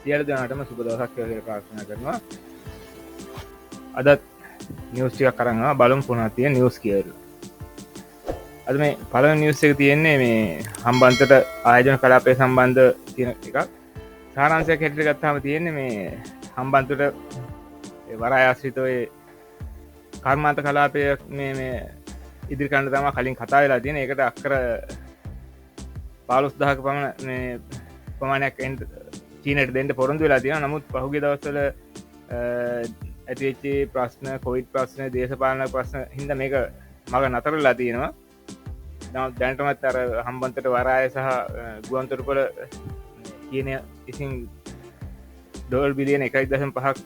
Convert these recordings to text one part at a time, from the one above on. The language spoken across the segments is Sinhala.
සියලු දෙනාටම සුබ දවසක් කියලා ප්‍රාර්ථනා කරනවා. අදත් නිවුස් ටිකක් අරන් ආවා. බලමු මොනවද තියෙන නිවුස් කියලා. අද මේ පළවෙනි නිවුස් එක තියෙන්නේ මේ හම්බන්තොට ආයෝජන කලාපය සම්බන්ධ තියෙන එකක්. සාරාංශයක් හැටියට ගත්තාම තියෙන්නේ මේ හම්බන්තොට වරාය ආශ්‍රිතව කර්මාන්ත කලාපය මේ ඉදිරි කරන්න තමයි කලින් කතා වෙලා තියෙන්නේ. ඒකට අක්කර 15000ක පමණ මේ ප්‍රමාණයක් චීනයට දෙන්න පොරොන්දු වෙලා තියෙනවා. නමුත් පහුගිය දවස්වල ඇතිවෙච්ච ප්‍රශ්න, කොවිඩ් ප්‍රශ්න, දේශපාලන ප්‍රශ්න හින්දා මේක මග නතර වෙලා තියෙනවා. දැනටමත් අර හම්බන්තොට වරාය සහ ගුවන්තොටුපොළ කියන ඉතින් ඩොලර් බිලියන 1.5ක්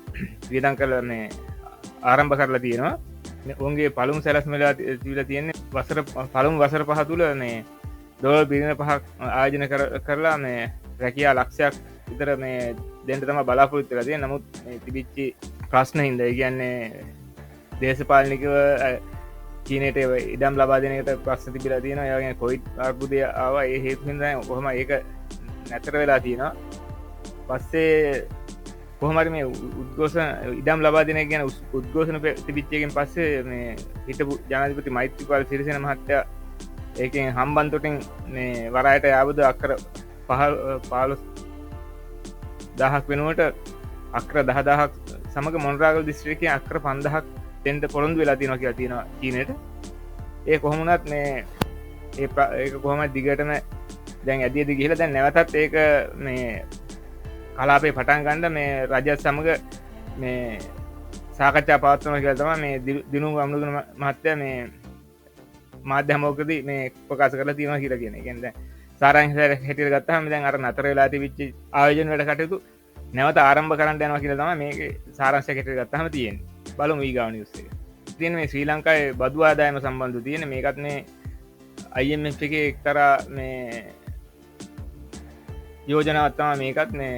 වියදම් කරලා මේ ආරම්භ කරලා තියෙනවා. උන්ගේ පළමු සැලැස්ම වෙලා තිබිලා තියෙන්නේ පළමු වසර 5 තුල මේ ඩොලර් බිලියන 5ක් ආයෝජන කරලා මේ රැකියා ලක්ෂයක් විතර මේ දෙන්න තමයි බලාපොරොත්තු වෙලා තියෙන්නේ. නමුත් මේ තිබිච්ච ප්‍රශ්න හින්දා ඒ කියන්නේ දේශපාලනිකව චීනයට ඉඩම් ලබා දෙන එකට ප්‍රශ්න තිබිලා තියෙනවා. ඒ වගේම කොවිඩ් අර්බුදය ආවා. ඒ හේතු හින්දා කොහොම ඒක නැතර වෙලා තියෙනවා. පස්සේ කොහොම හරි මේ උද්ඝෝෂණ ඉඩම් ලබා දෙන එක ගැන උද්ඝෝෂණ තිබිච්ච එකෙන් පස්සේ මේ හිටපු ජනාධිපති මෛත්‍රීපාල සිරිසේන මහත්තයා ඒකෙන් හම්බන්තොටින් මේ වරායට යාවද අක්කර 15000ක් වෙනුවට අක්කර 10000ක් සමග මොනරාගල දිස්ත්‍රික්කයේ අක්කර 5000ක් දෙන්න පොරොන්දු වෙලා තියෙනවා කියලා තියෙනවා චීනයට. ඒ කොහොම වුණත් මේ ඒක කොහොමද දිගටම දැන් ඇදියදී ගිහිලා දැන් නැවතත් ඒක මේ කලාපේ පටන් ගන්න මේ රජයත් සමග මේ සාකච්ඡා පවත්වනවා කියලා තමයි මේ දිනුම් අමනුගුණ මහත්තයා මේ මාධ්‍ය හමුවකදී මේ ප්‍රකාශ කරලා තියෙනවා කියලා කියන. ඒ කියන්නේ දැන් සාරාංශයක් හැටියට ගත්තාම දැන් අර නතර වෙලා තිබිච්ච ආයෝජන වැඩ කටයුතු නැවත ආරම්භ කරන්න යනවා කියලා තමයි මේකේ සාරාංශයක් හැටියට ගත්තාම තියෙන්නේ. බලමු ඊගාව නිවුස් එක. තියෙන මේ ශ්‍රී ලංකාවේ බදු ආදායම සම්බන්ධව තියෙන මේකත් මේ IMF එකේ එක්තරා මේ යෝජනාවක් තමයි මේකත් මේ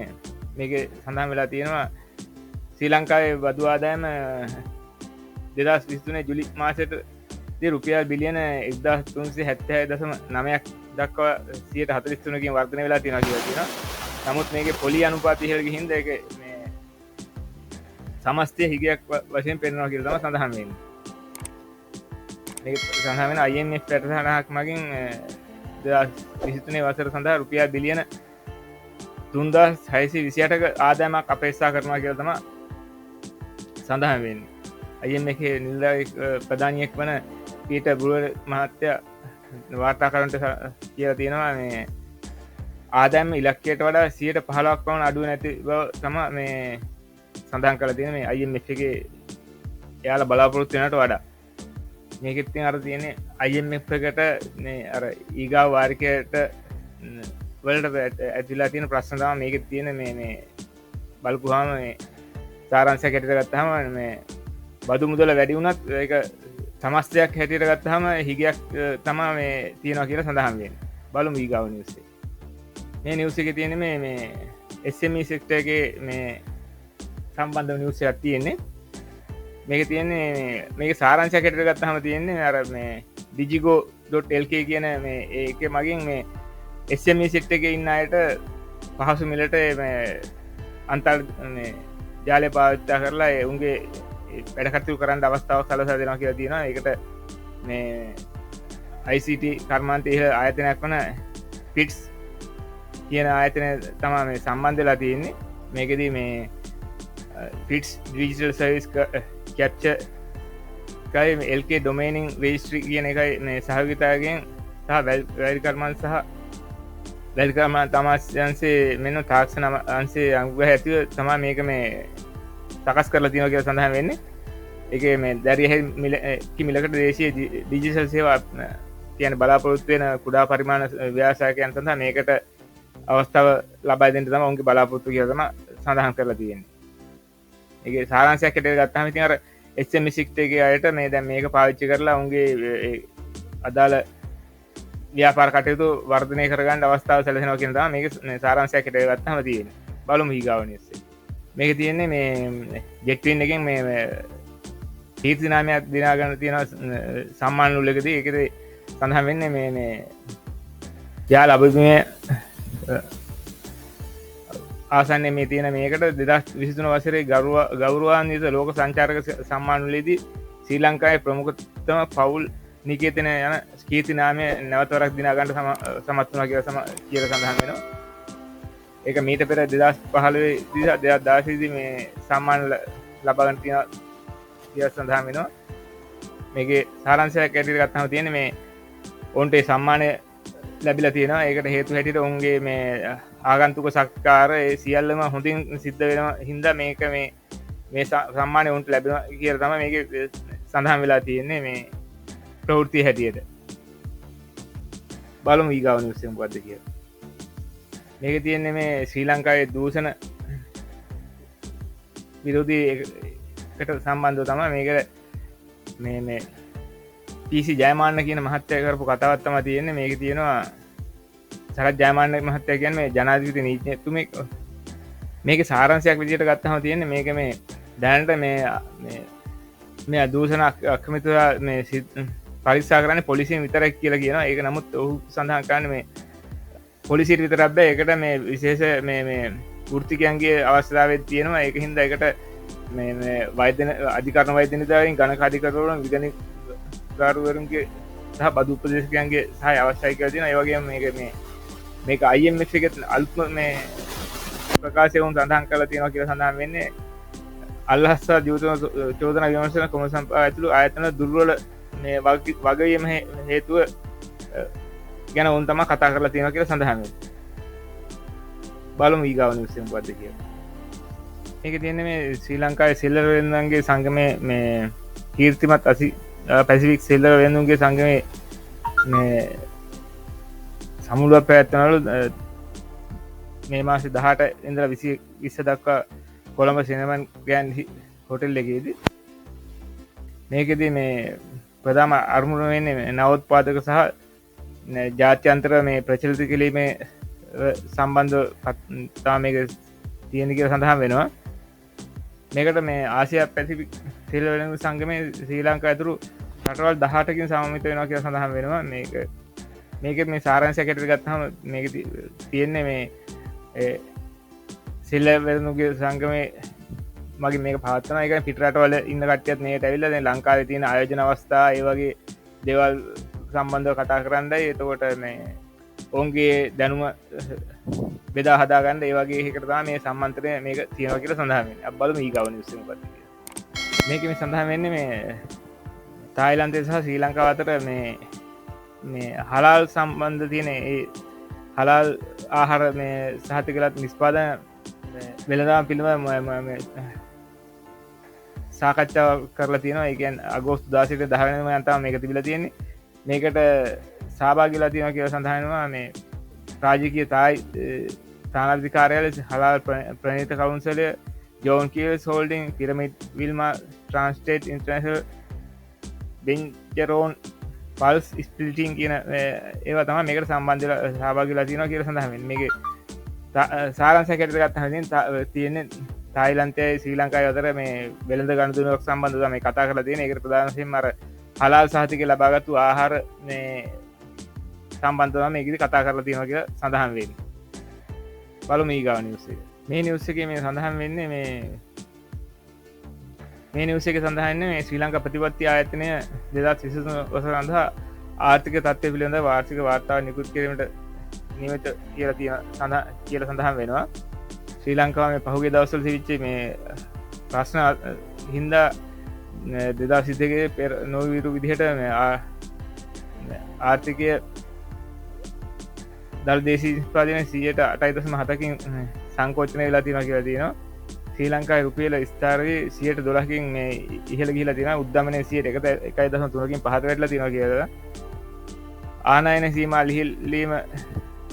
මේකේ සඳහන් වෙලා තියෙනවා. ශ්‍රී ලංකාවේ බදු ආදායම 2023 ජූලි මාසයට රුපියල් බිලියන 1376.9ක් දක්වා 143කින් වර්ධනය වෙලා තියෙනවා කියලා කියනවා. නමුත් මේකේ පොලි අනුපාතය ඉහළ ගිහින් ඒක මේ සමස්තය හිගයක් වශයෙන් පෙන්වනවා කියලා තමයි සඳහන් වෙන්නේ. මේක සඳහන් වෙන IMF පැටසහනක් මගින් 2023 වසර සඳහා රුපියල් බිලියන 3628ක ආදායමක් අපේක්ෂා කරනවා කියලා තමයි සඳහන් වෙන්නේ. IMF එකේ නිලධාරී ප්‍රධානියෙක් වන පීටර් බුලර් මහත්තයා වාර්තාකරන්ට කියලා තියෙනවා මේ ආදායම ඉලක්කයට වඩා 15%ක් පමණ අඩුව නැති බව තමයි මේ සඳහන් කරලා තියෙන්නේ මේ IMF එකේ එයාලා බලාපොරොත්තු වෙනට වඩා. මේකෙත් තියෙන අර තියෙන්නේ IMF එකට මේ අර ඊගාව වාරිකයට වලට ඇතුළත් තියෙන ප්‍රශ්න තමයි මේකෙත් තියෙන මේ බලපුවාම මේ සාරාංශයක් හැටියට ගත්තාම මේ බදු මුදල වැඩි වුණත් ඒක සමස්තයක් හැටියට ගත්තාම හිගයක් තමයි මේ තියෙනවා කියලා සඳහන් වෙන්නේ. බලමු ඊගාව නිවුස් එක. මේ නිවුස් එකේ තියෙන්නේ මේ SME සෙක්ටර් එකේ මේ සම්බන්ධ නිවුස් එකක් තියෙන්නේ. මේක තියෙන්නේ මේක සාරාංශයක් හැටියට ගත්තාම තියෙන්නේ අර මේ digigo.lk කියන මේ ඒකේ මගින් මේ SME සෙක්ටර් එකේ ඉන්න අයට පහසු මිලට මේ අන්තර් මේ ජාලය පාවිච්චි කරලා උන්ගේ වැඩ කටයුතු කරන්න අවස්ථාවක් සලසා දෙනවා කියලා තියෙනවා. ඒකට මේ ICT කර්මාන්තයේ ආයතනයක් වන පිට්ස් කියන ආයතනය තමයි මේ සම්බන්ධ වෙලා තියෙන්නේ. මේකෙදී මේ පිට්ස් ඩිජිටල් සර්විස් කැප්චර් කයි LK ඩොමේනින් රෙජිස්ට්‍රි කියන එකයි මේ සහභාගීතාවයෙන් සහ වැලි කර්මාන්ත සහ වැලි කර්මාන්ත අමාත්‍යාංශයේ මෙන්න තාක්ෂණ අංශයේ අංගය ඇතුව තමයි මේක මේ සකස් කරලා තියෙනවා කියලා සඳහන් වෙන්නේ. ඒකේ මේ දැරිය මිලකට දේශීය ඩිජිටල් සේවා කියන බලාපොරොත්තු වෙන කුඩා පරිමාණ ව්‍යවසායකයන් සඳහා මේකට අවස්ථාව ලබා දෙන්න තමයි උන්ගේ බලාපොරොත්තු කියලා තමයි සඳහන් කරලා තියෙන්නේ. ඒකේ සාරාංශයක් හැටියට ගත්තාම ඉතින් අර SME සෙක්ටර් එකේ අයට මේ දැන් මේක පාවිච්චි කරලා උන්ගේ අදාළ ව්‍යාපාර කටයුතු වර්ධනය කරගන්න අවස්ථාව සැලසෙනවා කියන තමයි මේක සාරාංශයක් හැටියට ගත්තාම තියෙන්නේ. බලමු ඊගාව නිවුස් එක. මේක තියෙන්නේ මේ ජෙට්වින් එකෙන් මේ කීර්ති නාමයක් දිනාගන්න තියෙන සම්මාන නූලකදී ඒකේ සඳහන් වෙන්නේ මේ යාල අභිමය ආසන්නේ මේ තියෙන මේකට 2023 වසරේ ගෞරවාන්විත ලෝක සංචාරක සම්මානවලදී ශ්‍රී ලංකාවේ ප්‍රමුඛතම පවුල් නිකේතන යන කීර්ති නාමය නැවතවරක් දිනා ගන්න සමත් වුණා කියලා සඳහන් වෙනවා. ඒක මීට පෙර 2015 2016 මේ සම්මාන ලබා ගන්න තියෙනවා කියලා සඳහන් වෙනවා. මේකේ සාරාංශයක් ඇටියට ගත්තම තියෙන්නේ මේ ඔවුන්ට සම්මානය ලැබිලා තියෙනවා. ඒකට හේතු හැටියට ඔවුන්ගේ මේ ආගන්තුක සත්කාර ඒ සියල්ලම හොඳින් සිද්ධ වෙනවා හින්දා මේක මේ සම්මානය ඔවුන්ට ලැබෙනවා කියලා තමයි මේකේ සඳහන් වෙලා තියෙන්නේ මේ ප්‍රවෘත්ති හැටියට. බලමු ඊගාව නිවුස් එක මොකද්ද කියලා. මේක තියෙන්නේ මේ ශ්‍රී ලංකාවේ දූෂණ විරෝධී එකට සම්බන්ධව තමයි මේක මේ PC ජයමාන්න කියන මහත්තයා කරපු කතාවක් තමයි තියෙන්නේ. මේක තියෙනවා සරත් ජයමාන්න මහත්තයා කියන්නේ මේ ජනාධිපති නීතිඥතුමෙක්. මේකේ සාරාංශයක් විදිහට ගත්තම තියෙන්නේ මේක මේ දැනට මේ දූෂණ අක්‍රමිකතා මේ පරීක්ෂා කරන්නේ පොලිසියෙන් විතරක් කියලා කියනවා. ඒක නමුත් ඔහු සඳහන් කරන්නේ මේ පොලිසියට විතරක් බෑ. ඒකට මේ විශේෂ මේ වෘත්තිකයන්ගේ අවශ්‍යතාවයක් තියෙනවා. ඒක හින්දා ඒකට මේ වෛද්‍ය අධිකරණ වෛද්‍ය නිලධාරීන් ගණක අධිකරණ විගණකරුවරුන්ගේ සහ බදු උපදේශකයන්ගේ සහාය අවශ්‍යයි කියලා තියෙනවා. ඒ වගේම මේක IMF එකේ අලුත්ම මේ ප්‍රකාශය වුන් සඳහන් කරලා තියෙනවා කියලා සඳහන් වෙන්නේ අල්ලහස්ස චෝදනා විමර්ශන කොමිසම් ඇතුළු ආයතන දුර්වල මේ වගවීම හේතුව ගැන උන් තමයි කතා කරලා තියෙනවා කියලා සඳහන් වෙනවා. බලමු ඊගාව නිවුස් එක මොකද්ද කියලා. මේක තියෙන්නේ මේ ශ්‍රී ලංකාවේ සෙල්ලර වෙනදන්ගේ සංගමයේ මේ කීර්තිමත් පැසිෆික් සෙල්ලර වෙනදුන්ගේ සංගමයේ මේ සමුළුවක් පැවැත්වනවලු මේ මාසේ 18 ඉඳලා 20 දක්වා කොළඹ සිනමන් ගෑන් හොටෙල් එකේදී. මේකෙදී මේ ප්‍රධාන අරමුණ වෙන්නේ නවෝත්පාදක සහ ජාත්‍යන්තර මේ ප්‍රචලිත කිරීමේ සම්බන්ධ තමයි මේක තියෙන කියලා සඳහන් වෙනවා. මේකට මේ ආසියා පැසිෆික් සෙල්ලර වෙනදු සංගමයේ ශ්‍රී ලංකාව ඇතුළු රටවල් 18කින් සමන්විත වෙනවා කියලා සඳහන් වෙනවා. මේක මේ සාරාංශයක් හැටියට ගත්තාම මේක තියෙන්නේ මේ සෙල්ලර වෙනදුගේ සංගමයේ මගේ මේක පවත්වන එක පිට රටවල ඉන්න කට්ටියත් මේකට ඇවිල්ලා දැන් ලංකාවේ තියෙන ආයෝජන අවස්ථා ඒ වගේ දේවල් සම්බන්ධව කතා කරන්නයි. එතකොට මේ ඔවුන්ගේ දැනුම බෙදා හදා ගන්න ඒ වගේ එකකට තමයි මේ සම්මන්ත්‍රණය මේක තියෙනවා කියලා සඳහන් වෙන්නේ. අපි බලමු ඊගාව නිවුස් එක මොකක්ද කියලා. මේකෙ මේ සඳහන් වෙන්නේ මේ තායිලන්තය සහ ශ්‍රී ලංකාව අතර මේ හලාල් සම්බන්ධ තියෙන ඒ හලාල් ආහාර මේ සහතිකලත් නිෂ්පාදන වෙළඳාම් පිළිබඳ සාකච්ඡා කරලා තියෙනවා. ඒ කියන්නේ අගෝස්තු 16 10 වෙනිදා තමයි මේක තිබිලා තියෙන්නේ. මේකට සහභාගී වෙලා තියෙනවා කියලා සඳහන් වෙනවා මේ රාජකීය තානාපති කාර්යාලය, හලාල් ප්‍රණීත කවුන්සිලය, John Keells holding, pyramid Wilmar ට්‍රාන්ස්ටේට් ඉන්ටර්නැෂනල්, බෙන්ජරෝන් පල්ස් ස්පිල්ටින් කියන ඒවා තමයි මේකට සම්බන්ධ වෙලා සහභාගී වෙලා තියෙනවා කියලා සඳහන් වෙන්නේ. මේකේ සාරාංශයක් හැටියට ගත්තම තියෙන්නේ තායිලන්තයයි ශ්‍රී ලංකාවයි අතර මේ වෙළඳ ගනුදෙනුවක් සම්බන්ධව තමයි කතා කරලා තියෙන්නේ. ඒකට ප්‍රධාන වශයෙන්ම අර හලාල් සහතික ලබාගත්තු ආහාර මේ සම්බන්ධව මේකෙදි කතා කරලා තියෙනවා කියලා සඳහන් වෙන්නේ. බලමු ඊගාව නිවුස් එක. මේ නිවුස් එකේ මේ සඳහන් වෙන්නේ මේ නිවුස් එකේ සඳහන් වෙන්නේ මේ ශ්‍රී ලංකා ප්‍රතිපත්ති ආයතනය 2023 වසර සඳහා ආර්ථික තත්ත්වය පිළිබඳව වාර්ෂික වාර්තාව නිකුත් කිරීමට නියමිත කියලා සඳහන් වෙනවා. ශ්‍රී ලංකාව මේ පහුගිය දවස්වල තිබිච්ච මේ ප්‍රශ්න හින්දා 2022 පෙර නොවිරු විදිහට මේ ආර්ථිකය දළ දේශීය නිෂ්පාදනය 8.7කින් සංකෝචනය වෙලා තියෙනවා කියලා තියෙනවා. ශ්‍රී ලංකාවේ රුපියල ස්ථාරයේ 12කින් මේ ඉහළ ගිහිලා තියෙනවා. උද්දමනයේ 1.3කින් පහත වැටලා තියෙනවා කියලා. ආනයන සීමා ලිහිල්ලීම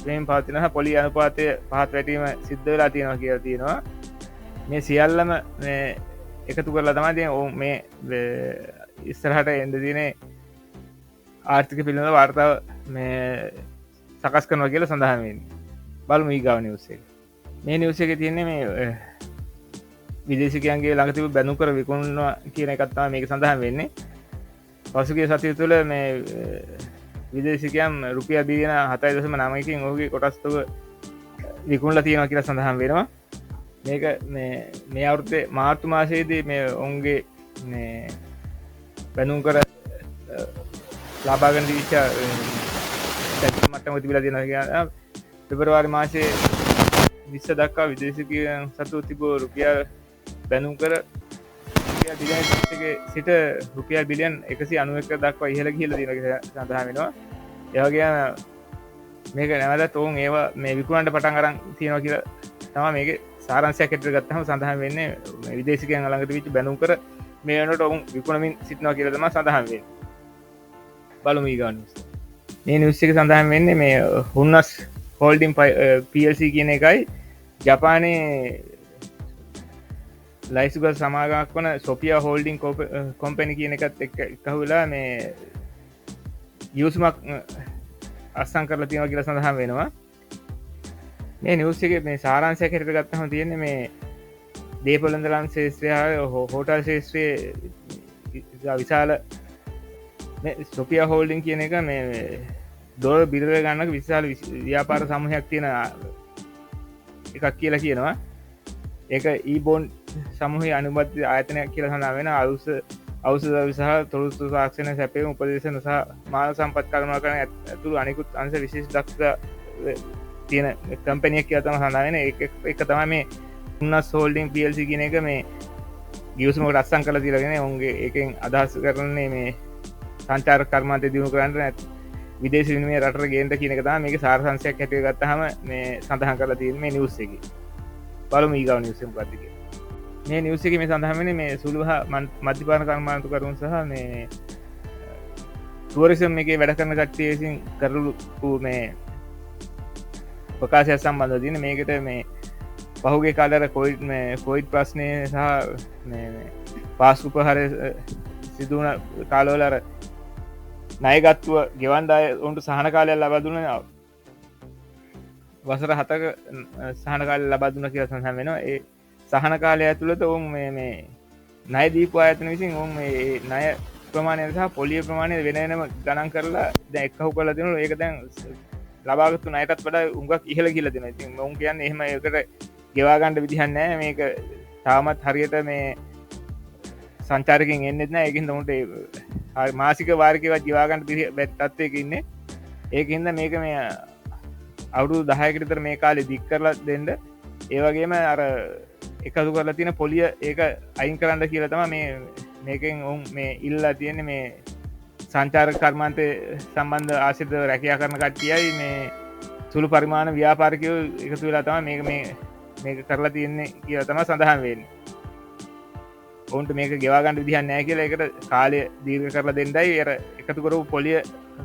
වෙමින් පවතිනවා. පොලි අනුපාතය පහත් වැටීම සිද්ධ වෙලා තියෙනවා කියලා තියෙනවා. මේ සියල්ලම මේ එකතු කරලා තමයි දැන් මේ ඉස්සරහට එන්න තියෙන ආර්ථික පිළිබඳ වාර්තාව මේ සකස් කරනවා කියලා සඳහන් වෙන්නේ. බලමු ඊගාව නිවුස් එක. මේ නිවුස් එකේ තියෙන්නේ මේ විදේශිකයන්ගේ ළඟ තිබු බැඳුම් කර විකුණනවා කියන එකත් තමයි මේක සඳහන් වෙන්නේ. පසුගිය සතිය තුළ මේ විදේශිකයන් රුපියල් බිලියන 7.9කින් ඔහුගේ කොටස් තුන විකුණලා තියෙනවා කියලා සඳහන් වෙනවා. මේක මේ අවුරුද්දේ මාර්තු මාසයේදී මේ ඔවුන්ගේ බැනුම් කර ලාබාගන්න දීච්ච මට්ටම තිබිලා තියෙනවා කියන පෙබරවාරි මාසයේ 20 දක්වා විදේශිකයන් සතු තිබූ රුපියල් බැනුම් කර රුපියල් බිලියන 20ක සිට රුපියල් බිලියන 191 දක්වා ඉහළ ගිහිල්ලා තියෙනවා කියලා සඳහන් වෙනවා. ඒ වගේම මේක නැවතත් ඔවුන් ඒවා මේ විකුණන්න පටන් අරන් තියෙනවා කියලා තමයි මේකේ සාරාංශයක් හැටියට ගත්තහම සඳහන් වෙන්නේ. මේ විදේශිකයන් ළඟට විච්ච බැනුම් කර මේ වෙනකොට ඔවුන් විකුණමින් සිටිනවා කියලා තමයි සඳහන් වෙන්නේ. බලමු ඊගාව නිවුස්. මේ නිවුස් එක සඳහන් වෙන්නේ මේ Hunas Holdings PLC කියන එකයි ජපානයේ ලයිසුගත් සමාගමක් වන Sophia Holdings Company කියන එකත් එකහු වෙලා මේ යූසුමක් අස්සම් කරලා තියෙනවා කියලා සඳහන් වෙනවා. මේ නිවුස් එකේ මේ සාරාංශයක් හැටියට ගත්තහම තියෙන්නේ මේ දේපොළඳලම් ශේෂ්ත්‍රය හෝටල් ශේෂ්ත්‍රයේ විශාල මේ Sophia Holdings කියන එක මේ ඩොලර් බිලියන ගණනක විශාල ව්‍යාපාර සමූහයක් තියෙන එකක් කියලා කියනවා. ඒක e-bond සමූහයේ අනුබද්ධ ආයතනයක් කියලා සඳහන් වෙනවා. ඖෂධ සහ තොරතුරු තාක්ෂණ සැපයීම උපදේශන සහ මානව සම්පත් කර්මාකරණ ඇතුළු අනිකුත් අංශ විශේෂ දක්ෂතා තියෙන කම්පැනියක් කියලා තමයි සඳහන් වෙන්නේ. ඒක තමයි මේ Hunas Holdings PLC කියන එක මේ ගිවිසුමකට අත්සන් කරලා තියලාගෙන උන්ගේ ඒකෙන් අදහස් කරන්නේ මේ සංචාරක කර්මාන්තය දියුණු කරන්න විදේශ විනිමය රටට ගේන්න කියන එක තමයි මේකේ සාරාංශයක් හැටියට ගත්තාම මේ සඳහන් කරලා තියෙන මේ නිවුස් එකේ. බලමු ඊගාව නිවුස් එක මොකක්ද කියලා. මේ නිවුස් එකේ මේ සඳහන් වෙන්නේ මේ සුළු හා මධ්‍යපාන කර්මාන්තකරුන් සහ මේ ටුවරිසම් එකේ වැඩ කරන කට්ටිය විසින් කරපු මේ ප්‍රකාශයක් සම්බන්ධව තියෙන මේකට මේ පහුගේ කාලේ කොවිඩ් ප්‍රශ්නය සහ මේ පාස් උපහාර සිදු වුණ කාලවල අර ණයගත්තුව ගෙවන්න උන්ට සහන කාලයක් ලබා දුන්නා. වසර 7ක සහන කාලය ලබා දුන්නා කියලා සඳහන් වෙනවා. ඒ සහන කාලය ඇතුළත උන් මේ ණය දීපු ආයතන විසින් උන් මේ ණය ප්‍රමාණය සහ පොලිය ප්‍රමාණය වෙන වෙනම ගණන් කරලා දැන් එක්කහු කරලා දෙනවා. ඒක දැන් ලබාගත්තු ණයටත් වඩා උඟක් ඉහළ කියලා දෙනවා. ඉතින් උන් කියන්නේ එහෙම ඒකට ගෙවා ගන්න විදිහක් නැහැ. මේක තාමත් හරියට මේ සංචාරකෙන් එන්නෙත් නැහැ. ඒකින්ද උන්ට මාසික වාරිකවත් ගෙවා ගන්න තත්ත්වයක ඉන්නේ. ඒකින්ද මේක මේ අවුරුදු 10කට විතර මේ කාලේ දික් කරලා දෙන්න. ඒ වගේම අර එකතු කරලා තියෙන පොලිය ඒක අයින් කරන්න කියලා තමයි මේකෙන් උන් මේ ඉල්ලලා තියෙන්නේ. මේ සංචාරක කර්මාන්තය සම්බන්ධ ආශ්‍රිත රැකියා කරන කට්ටියයි මේ සුළු පරිමාණ ව්‍යාපාරිකයෝ එකතු වෙලා තමයි මේක කරලා තියෙන්නේ කියලා තමයි සඳහන් වෙන්නේ. ඔවුන්ට මේක ගෙවා ගන්න විදිහක් නැහැ කියලා ඒකට කාලය දීර්ඝ කරලා දෙන්නයි අර එකතු කරපු පොලිය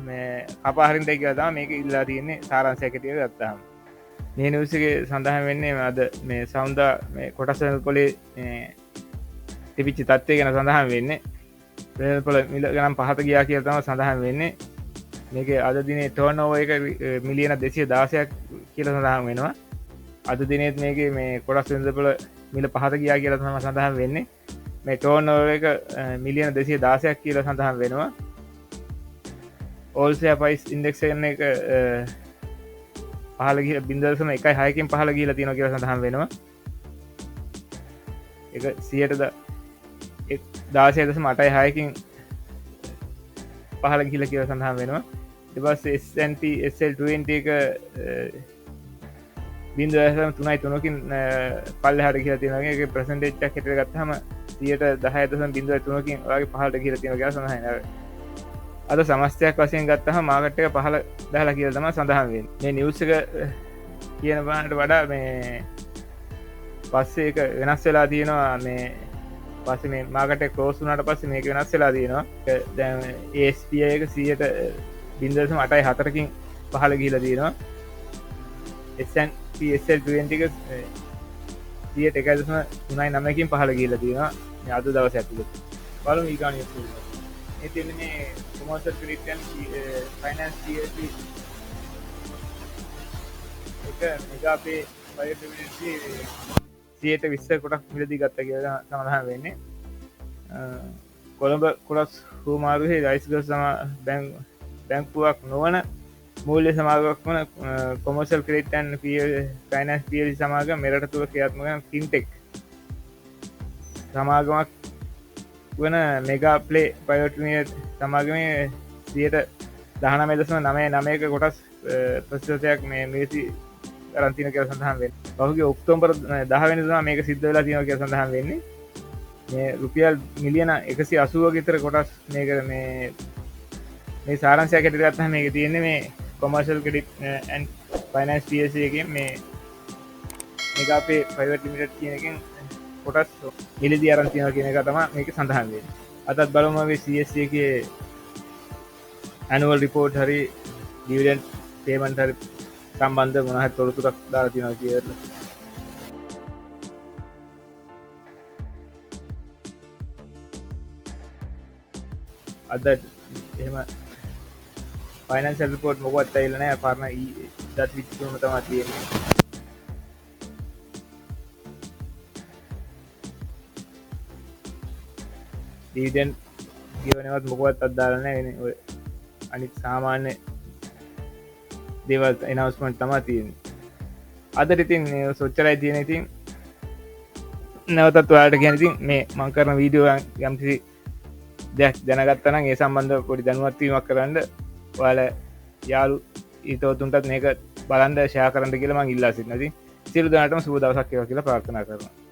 මේ කපා හරින්නයි කියලා තමයි මේක ඉල්ලලා තියෙන්නේ සාරාංශයක් හැටියට ගත්තාම. මේ නිවුස් එකේ සඳහන් වෙන්නේ අද මේ සවුන්දා මේ කොටස් පොලේ තිබිච්ච තත්ත්වය ගැන සඳහන් වෙන්නේ. වෙළඳපොළ මිල ගණන් පහත ගියා කියලා තමයි සඳහන් වෙන්නේ. මේකේ අද දිනේ ටර්නෝවර් එක මිලියන 216ක් කියලා සඳහන් වෙනවා. අද දිනේත් මේකේ මේ කොටස් වෙළඳපොළ මිල පහත ගියා කියලා තමයි සඳහන් වෙන්නේ. මේ ටර්නෝවර් එක මිලියන 216ක් කියලා සඳහන් වෙනවා. all share price index එක පහළ ගිහින් 0.16කින් පහළ ගිහිලා තියෙනවා කියලා සඳහන් වෙනවා. ඒක 16.86කින් පහළ ගිහිලා කියලා සඳහන් වෙනවා. ඊට පස්සේ S&P SL20 එක 0.3කින් පල්ලෙහාට ගිහිලා තියෙනවා. ඒකේ percentage එකක් හිතට ගත්තාම 10.03කින් වගේ පහළට ගිහිලා තියෙනවා කියලා සඳහන් වෙනවා. අද සමස්තයක් වශයෙන් ගත්තහම මාකට් එක පහළ දැහලා කියලා තමයි සඳහන් වෙන්නේ. මේ නිවුස් එක කියන බාහට වඩා මේ පස්සේ ඒක වෙනස් වෙලා තියෙනවා. මේ පස්සේ මේ මාකට් එක ක්ලෝස් වුණාට පස්සේ මේක වෙනස් වෙලා තියෙනවා. දැන් ASP එක 0.8.4කින් පහළ ගිහිලා තියෙනවා. S&P SL20 එක 1.3.9කින් පහළ ගිහිලා තියෙනවා. මේ අද දවසේ ඇතුළත. බලමු ඊගානිය පුළුවන්. ඒ තියෙන්නේ මේ commercial credit and finance PLC එක මෙගාපේ බයෝඩිවර්සිටි 120 කොටක් මිලදී ගත්තා කියලා සඳහන් වෙන්නේ. කොළඹ කොටස් හුමාරුවේ රයිස්ගස් බැංකුවක් නොවන මූල්‍ය සමාගක් වන කොමර්සල් ක්‍රේටන් ෆයිනස් පියලි සමාග මෙරට තුළ ක්‍රියාත්මක ෆින්ටෙක් සමාගමක් වන මෙගා ප්ලේ පයෝටනිය සමාගම සියට 19.9 කොටස් ප්‍රතිශතයක් මේ මේසි රන්තින කියල සඳහන් වෙන් පහුගේ ඔක්තෝම්බර් 10 වෙනිදා මේක සිද්ධ වෙලා තියෙනවා කියලා සඳහන් වෙන්නේ මේ රුපියල් මිලියන 180 ගෙතර කොටස් මේක මේ සාරංශයක් හැටියට ගත්තම මේක තියෙන්නේ මේ commercial credit and finance PLC එකෙන් මේ මෙගාපේ ප්‍රයිවට් ලිමිටඩ් කියන එකෙන් කොටස් මිලදී අරන් තියෙනවා කියන එක තමයි මේක සඳහන් වෙන්නේ. අදත් බලමු මේ CSC එකේ ඇනුවල් රිපෝට් හරි ඩිවිඩන්ඩ් පේමන්ට් හරි සම්බන්ධ මොන හරි තොරතුරක් දාලා තියෙනවා කියලා. අද එහෙම ෆයිනන්ෂල් රිපෝට් මොකවත් ඇවිල්ලා නැහැ. පරණ ඉදත් විචුම තමයි තියෙන්නේ. ඩිවිඩන්ඩ් කියවනවත් මොකවත් අදාළ නැහැ. ඔය අනිත් සාමාන්‍ය දේවල් එනවස්මන්ට් තමයි තියෙන්නේ. අදට ඉතින් සොච්චරයි තියෙන. ඉතින් නැවතත් ඔයාලට කියන ඉතින් මේ මම කරන වීඩියෝ යම්කිසි දෙයක් දැනගත්තා නම් ඒ සම්බන්ධව පොඩි දැනුවත් වීමක් කරන්න ඔයාලා යාළු ඊතවතුන්ටත් මේක බලන්න ෂෙයා කරන්න කියලා මම ඉල්ලා සිටිනවා. ඉතින් සියලු දෙනාටම සුබ දවසක් වේවා කියලා ප්‍රාර්ථනා කරනවා.